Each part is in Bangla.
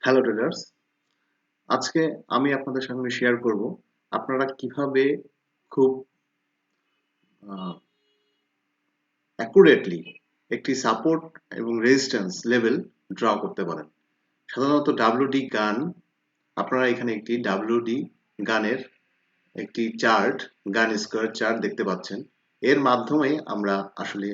হ্যালো ট্রেডার্স, আজকে আমি আপনাদের সঙ্গে শেয়ার করব আপনারা কিভাবে খুব অ্যাকুরেটলি একটি সাপোর্ট এবং রেজিস্ট্যান্স লেভেল ড্র করতে পারেন। সাধারণত ডাব্লিউডি গান, আপনারা এখানে একটি ডাব্লিউডি গানের একটি চার্ট, গান স্কোয়ার চার্ট দেখতে পাচ্ছেন। এর মাধ্যমে আমরা আসলে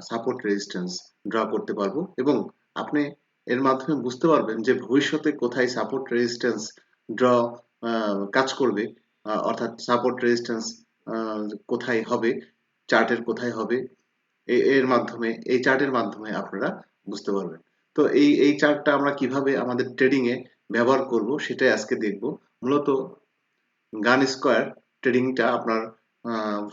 সাপোর্ট রেজিস্ট্যান্স ড্র করতে পারবো এবং আপনি এর মাধ্যমে বুঝতে পারবেন যে ভবিষ্যতে কোথায় সাপোর্ট রেজিস্ট্যান্স ড্র কাজ করবে, অর্থাৎ সাপোর্ট রেজিস্ট্যান্স কোথায় হবে, চার্টের কোথায় হবে। এর মাধ্যমে, এই চার্টের মাধ্যমে আপনারা বুঝতে পারবেন। তো এই চার্টটা আমরা কিভাবে আমাদের ট্রেডিং এ ব্যবহার করব সেটাই আজকে দেখব। মূলত গান স্কোয়ার ট্রেডিংটা আপনার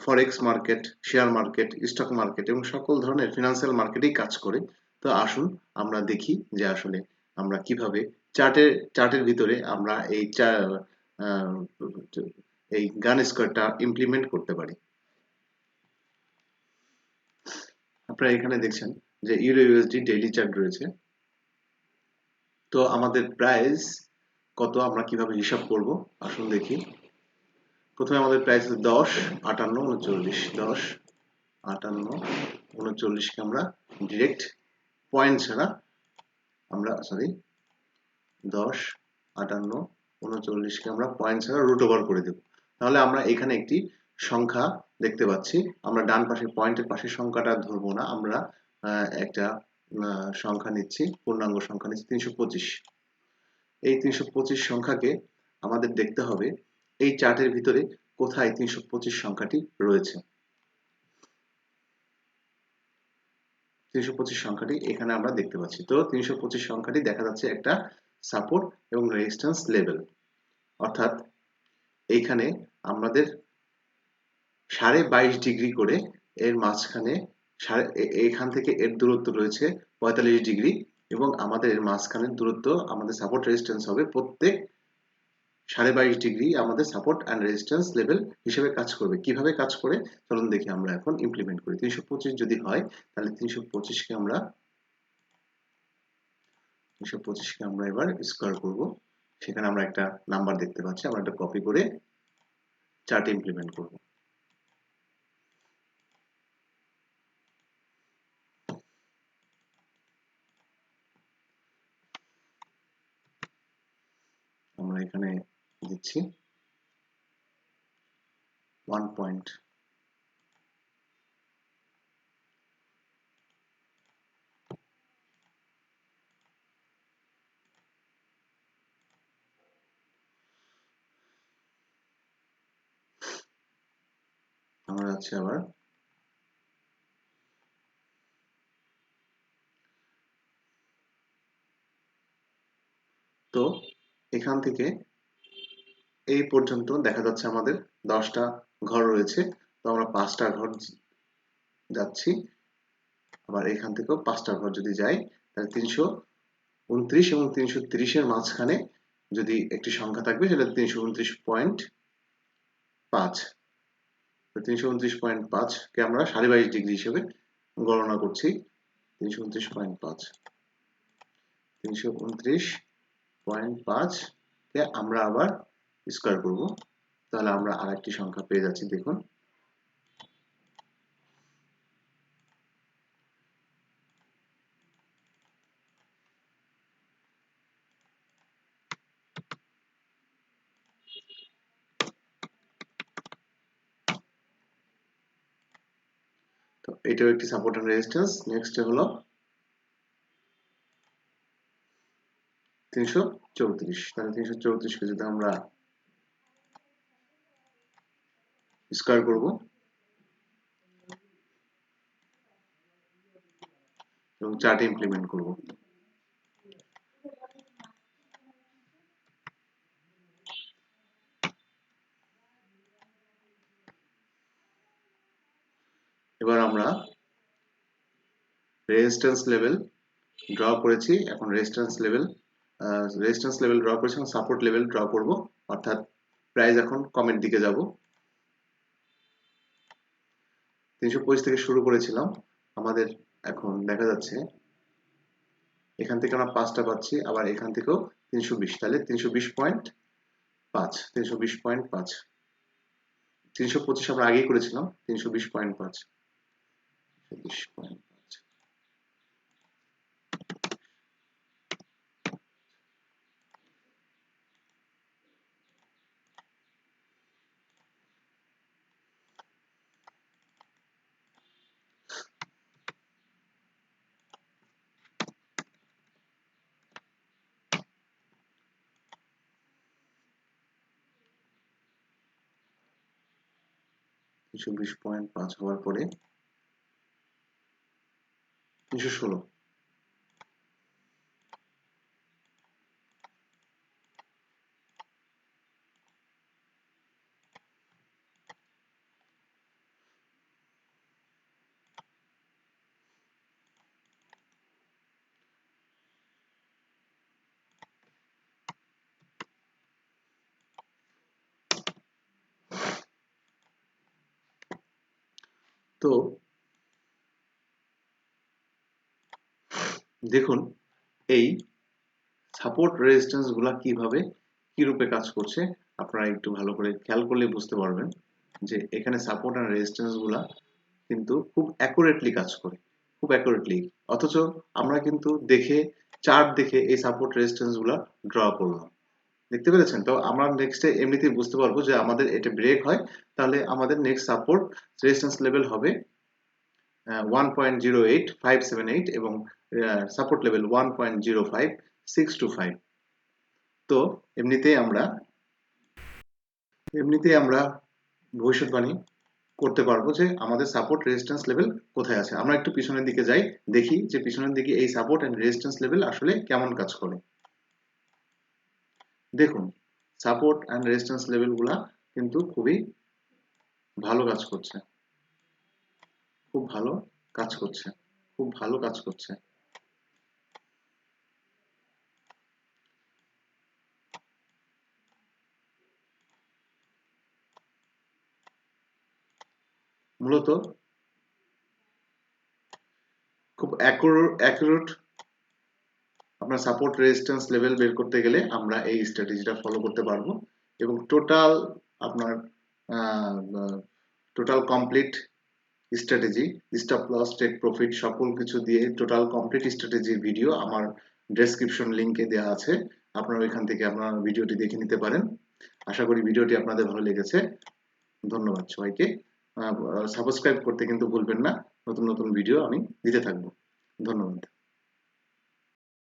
ফরেক্স market, share market, stock market এবং সকল ধরনের ফিনান্সিয়াল মার্কেটেই কাজ করে। তো আসুন আমরা দেখি যে আসলে আমরা কিভাবে চার্টের ভিতরে আমরা আহ, এই গান স্কোয়ারটা ইমপ্লিমেন্ট করতে পারি। আপনারা এখানে দেখছেন যে ইউরো ইউএসডি ডেইলি চার্ট রয়েছে। তো আমাদের প্রাইস কত, আমরা কিভাবে হিসাব করব আসুন দেখি। প্রথমে আমাদের প্রাইস হচ্ছে 10, 58, 39। 10, 58, 39কে আমরা ডিরেক্ট পয়েন্ট ছাড়া আমরা দশ, 58, 39কে আমরা পয়েন্ট ছাড়া রুট ওভার করে দেব। তাহলে আমরা এখানে একটি সংখ্যা দেখতে পাচ্ছি। আমরা ডান পাশে পয়েন্টের পাশে সংখ্যাটা ধরবো না, আমরা একটা সংখ্যা নিচ্ছি, পূর্ণাঙ্গ সংখ্যা নিচ্ছি 325। এই 325 সংখ্যাকে আমাদের দেখতে হবে এই চার্টের ভিতরে কোথায় 325 সংখ্যাটি রয়েছে। 325 সংখ্যাটি এখানে আমরা দেখতে পাচ্ছি। তো 325 সংখ্যাটি দেখা যাচ্ছে একটা সাপোর্ট এবং রেজিস্ট্যান্স লেভেল, অর্থাৎ এইখানে আমাদের 22.5 ডিগ্রি করে এর মাঝখানে এখান থেকে এর দূরত্ব রয়েছে 45 ডিগ্রি এবং আমাদের এর মাঝখানের দূরত্ব, আমাদের সাপোর্ট রেজিস্ট্যান্স হবে প্রত্যেক 22.5 ডিগ্রি আমাদের সাপোর্ট অ্যান্ড রেজিস্ট্যান্স লেভেল হিসেবে কাজ করবে। কিভাবে কাজ করে চলুন দেখি আমরা এখন ইমপ্লিমেন্ট করি। 325 যদি হয় তাহলে 325কে আমরা এবার স্কোয়ার করব। সেখানে আমরা একটা নাম্বার দেখতে পাচ্ছি, আমরা এটা কপি করে চার্টে ইমপ্লিমেন্ট করব। আমরা এখানে দিচ্ছি 1 পয়েন্ট। আমরা যাচ্ছি আবার তো এখান থেকে এই পর্যন্ত দেখা যাচ্ছে আমাদের 10টা ঘর রয়েছে। তো আমরা 5টা ঘর যাচ্ছি, আবার এখান থেকেও 5টা ঘর যদি যাই তাহলে 329 এবং 330-এর মাঝখানে যদি একটি সংখ্যা থাকবে সেটা 329.5। 329.5কে আমরা 22.5 ডিগ্রি হিসেবে গণনা করছি। 329.5, 329.5কে আমরা আবার স্কোয়ার করব, তাহলে আমরা আরেকটি সংখ্যা পেয়ে যাচ্ছি। দেখুন তো এটাও একটি সাপোর্ট এন্ড রেজিস্ট্যান্স। নেক্সট হলো 334, তাহলে 334কে যদি আমরা স্কোয়ার করব এবং চার্টে ইমপ্লিমেন্ট করব। এবার আমরা রেজিস্ট্যান্স লেভেল ড্র করেছি, এখন রেজিস্ট্যান্স লেভেল ড্র করেছি এবং সাপোর্ট লেভেল ড্র করব, অর্থাৎ প্রাইস এখন কমের দিকে যাব। 325 থেকে শুরু করেছিলাম, আমাদের এখন দেখা যাচ্ছে এখান থেকে আমরা 5টা পাচ্ছি, আবার এখান থেকেও 320, তাহলে 320.5, 320.5, 325 আমরা আগেই করেছিলাম, 320.5, 320.5। 320.5 হওয়ার পরে 316, তো দেখুন এই সাপোর্ট রেজিস্ট্যান্স গুলা কিভাবে কি রূপে কাজ করছে আপনারা একটু ভালো করে খেয়াল করলে বুঝতে পারবেন যে এখানে সাপোর্ট এন্ড রেজিস্ট্যান্স গুলা কিন্তু খুব অ্যাকুরেটলি কাজ করে, খুব অ্যাকুরেটলি। অথচ আমরা কিন্তু চার্ট দেখে এই সাপোর্ট রেজিস্ট্যান্স গুলা ড্র করলাম, দেখতে পেরেছেন? তো আমরা নেক্সটে এমনিতেই বুঝতে পারবো যে আমাদের এটা ব্রেক হয়, তাহলে আমাদের নেক্সট সাপোর্ট রেজিস্ট্যান্স লেভেল হবে 1.08578 এবং সাপোর্ট লেভেল 1.05625। তো এমনিতেই আমরা ভবিষ্যৎবাণী করতে পারবো যে আমাদের সাপোর্ট রেজিস্ট্যান্স লেভেল কোথায় আছে। আমরা একটু পিছনের দিকে যাই, দেখি যে পিছনের দিকে এই সাপোর্ট এন্ড রেজিস্ট্যান্স লেভেল আসলে কেমন কাজ করে। দেখুন সাপোর্ট এন্ড রেজিস্ট্যান্স লেভেল গুলা কিন্তু খুবই ভালো কাজ করছে, খুব ভালো কাজ করছে, খুব ভালো কাজ করছে। মূলত খুব অ্যাকুরেট আপনার সাপোর্ট রেজিস্ট্যান্স লেভেল বের করতে গেলে আমরা এই স্ট্র্যাটেজিটা ফলো করতে পারবো এবং আপনার total complete strategy, stop loss, take profit সকল কিছু দিয়ে টোটাল কমপ্লিট স্ট্র্যাটেজির ভিডিও আমার ডেসক্রিপশন লিংকে দেওয়া আছে, আপনারা ওইখান থেকে আপনারা ভিডিওটি দেখে নিতে পারেন। আশা করি ভিডিওটি আপনাদের ভালো লেগেছে। ধন্যবাদ সবাইকে। সাবস্ক্রাইব করতে কিন্তু ভুলবেন না, নতুন নতুন ভিডিও আমি দিতে থাকবো। ধন্যবাদ।